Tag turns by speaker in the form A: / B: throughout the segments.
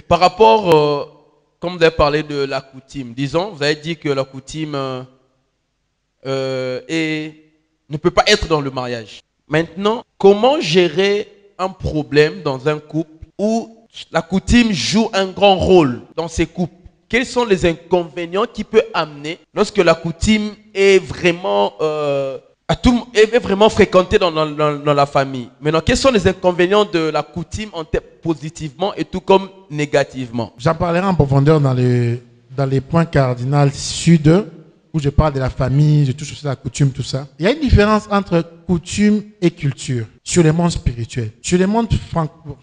A: Par rapport, comme vous avez parlé de la coutume, disons, vous avez dit que la coutume ne peut pas être dans le mariage. Maintenant, comment gérer un problème dans un couple où la coutume joue un grand rôle dans ces couples? Quels sont les inconvénients qui peuvent amener lorsque la coutume est vraiment, est vraiment fréquentée dans la famille? Maintenant, quels sont les inconvénients de la coutume positivement et tout comme négativement?
B: J'en parlerai en profondeur dans les points cardinaux sud, où je parle de la famille, je touche aussi la coutume, tout ça. Il y a une différence entre coutume et culture sur le monde spirituel. Sur le monde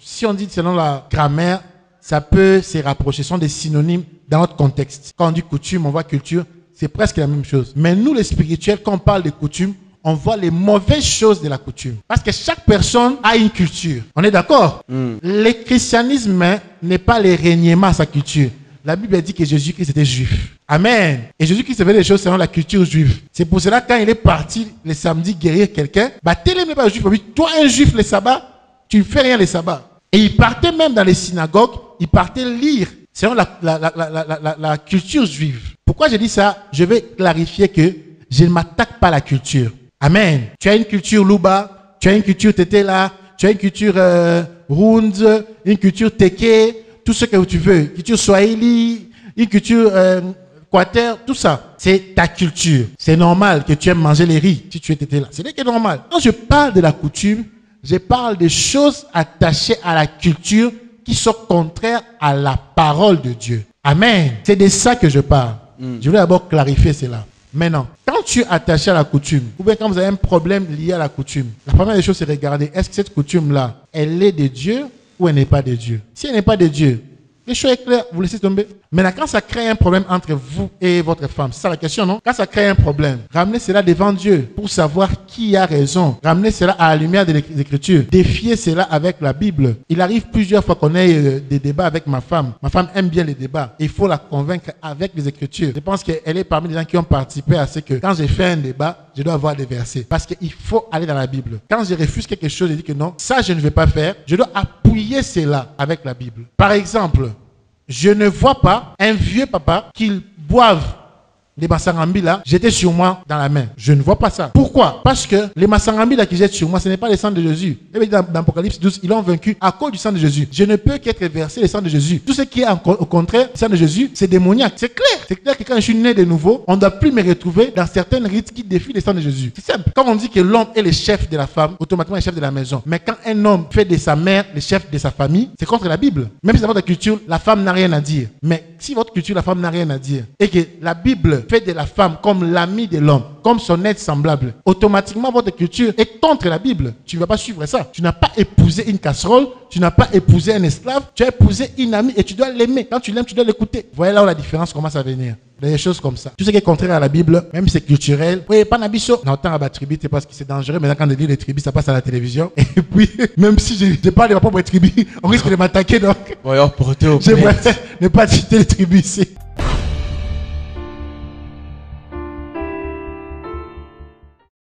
B: si on dit selon la grammaire, ça peut se rapprocher, ce sont des synonymes dans notre contexte. Quand on dit coutume, on voit culture, c'est presque la même chose. Mais nous, les spirituels, quand on parle de coutume, on voit les mauvaises choses de la coutume. Parce que chaque personne a une culture. On est d'accord? Le christianisme n'est pas le reniement à sa culture. La Bible dit que Jésus-Christ était juif. Amen. Et Jésus-Christ faisait des choses selon la culture juive. C'est pour cela quand il est parti le samedi guérir quelqu'un, tel n'est pas juif. Toi, un juif, le sabbat, tu ne fais rien le sabbat. Et il partait même dans les synagogues, il partait lire selon la culture juive. Pourquoi je dis ça? Je vais clarifier que je ne m'attaque pas à la culture. Amen. Tu as une culture Luba, tu as une culture Tetela, tu as une culture Rund, une culture Teke, tout ce que tu veux. Une culture Swahili, une culture Quater, tout ça. C'est ta culture. C'est normal que tu aimes manger les riz si tu es Tetela. C'est normal. Quand je parle de la coutume, je parle des choses attachées à la culture qui sont contraires à la parole de Dieu. Amen. C'est de ça que je parle. Je voulais d'abord clarifier cela. Maintenant, quand tu es attaché à la coutume, ou bien quand vous avez un problème lié à la coutume, la première des choses, c'est regarder, est-ce que cette coutume-là, elle est de Dieu ou elle n'est pas de Dieu? Si elle n'est pas de Dieu, les choses sont claires, vous laissez tomber. Maintenant, quand ça crée un problème entre vous et votre femme, c'est ça la question, non? Quand ça crée un problème, ramenez cela devant Dieu pour savoir qui a raison. Ramenez cela à la lumière de l'Écriture. Défiez cela avec la Bible. Il arrive plusieurs fois qu'on ait des débats avec ma femme. Ma femme aime bien les débats. Il faut la convaincre avec les Écritures. Je pense qu'elle est parmi les gens qui ont participé à ce que quand j'ai fait un débat, je dois avoir des versets. Parce qu'il faut aller dans la Bible. Quand je refuse quelque chose, je dis que non, ça je ne vais pas faire. Je dois appuyer cela avec la Bible. Par exemple, je ne vois pas un vieux papa qui boive les massarambi là, jeter sur moi dans la main. Je ne vois pas ça. Pourquoi? Parce que les massarambi là qui jettent sur moi, ce n'est pas le sang de Jésus. Dans Apocalypse 12, ils l'ont vaincu à cause du sang de Jésus. Je ne peux qu'être versé le sang de Jésus. Tout ce qui est au contraire, le sang de Jésus, c'est démoniaque. C'est clair. C'est clair que quand je suis né de nouveau, on ne doit plus me retrouver dans certaines rites qui défient le sang de Jésus. C'est simple. Quand on dit que l'homme est le chef de la femme, automatiquement le chef de la maison. Mais quand un homme fait de sa mère le chef de sa famille, c'est contre la Bible. Même si dans votre culture, la femme n'a rien à dire. Mais si votre culture, la femme n'a rien à dire, et que la Bible fait de la femme comme l'ami de l'homme, comme son aide semblable, automatiquement votre culture est contre la Bible. Tu ne vas pas suivre ça. Tu n'as pas épousé une casserole, tu n'as pas épousé un esclave, tu as épousé une amie et tu dois l'aimer. Quand tu l'aimes, tu dois l'écouter. Voyez là où la différence commence à venir. Des choses comme ça. Tout ce qui est contraire à la Bible, même si c'est culturel. Oui, pas nabiso. On entend à la tribu, c'est parce que c'est dangereux. Maintenant, quand on dit les tribus, ça passe à la télévision. Et puis, même si je parle de ma propre tribu, on risque de m'attaquer. Donc,
A: voyons, pour
B: je ne pas citer les tribus ici.